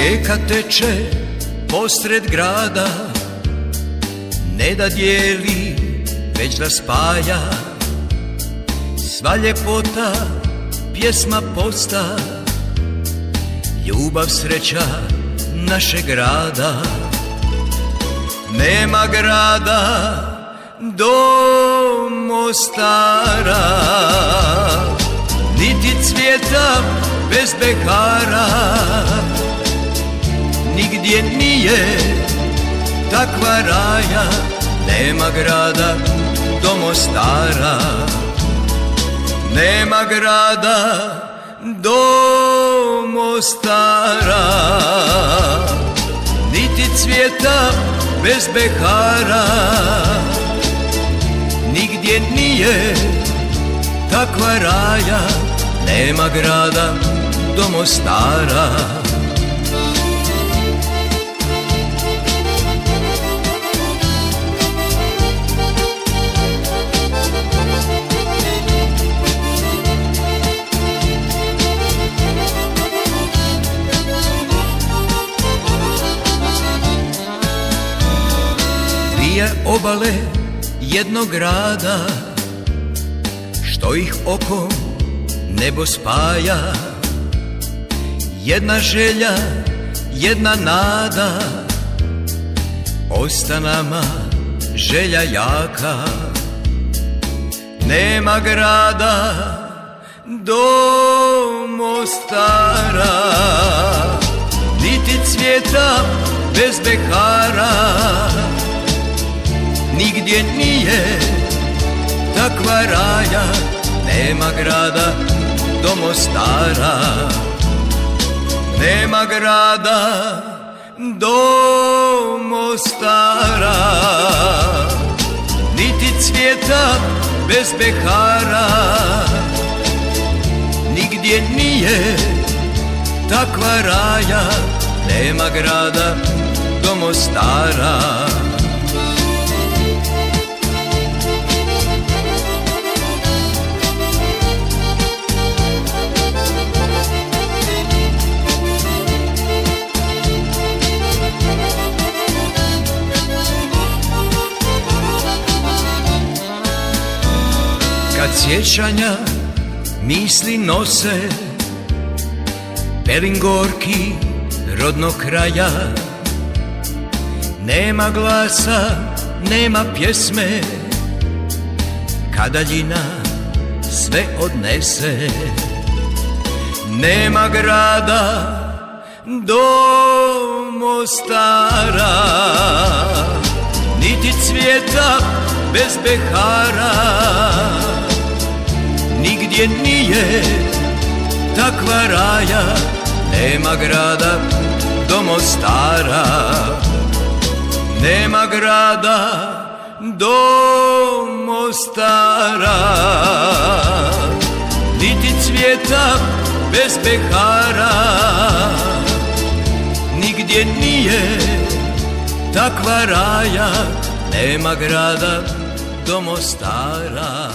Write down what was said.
Rijeka teče posred grada, ne da dijeli, već da spaja. Sva ljepota pjesma posta, ljubav, sreća našeg grada. Nema grada do Mostara, niti cvijeta bez bekara. Nigdje nije takva raja, nema grada do Mostara. Nema grada do Mostara, niti cvijeta bez bekara. Nigdje nije takva raja, nema grada do Mostara. Dvije obale jednog grada, što ih oko nebo spaja. Jedna želja, jedna nada, osta nama želja jaka. Nema grada do Mostara, niti cvijeta bez bekara. Nigdje nije takva raja, nema grada do Mostara. Nema grada do Mostara, niti cvijeta bez bekara. Nigdje nije takva raja, nema grada do Mostara. Kad sjećanja misli nose, pelin gorki rodnog kraja. Nema glasa, nema pjesme, kad daljina sve odnese. Nema grada do Mostara, niti cvijeta bez bekara. Nigdje nije takva raja, nema grada do Mostara. Nema grada do Mostara, niti cvijeta bez bekara. Nigdje nije takva raja, nema grada do Mostara.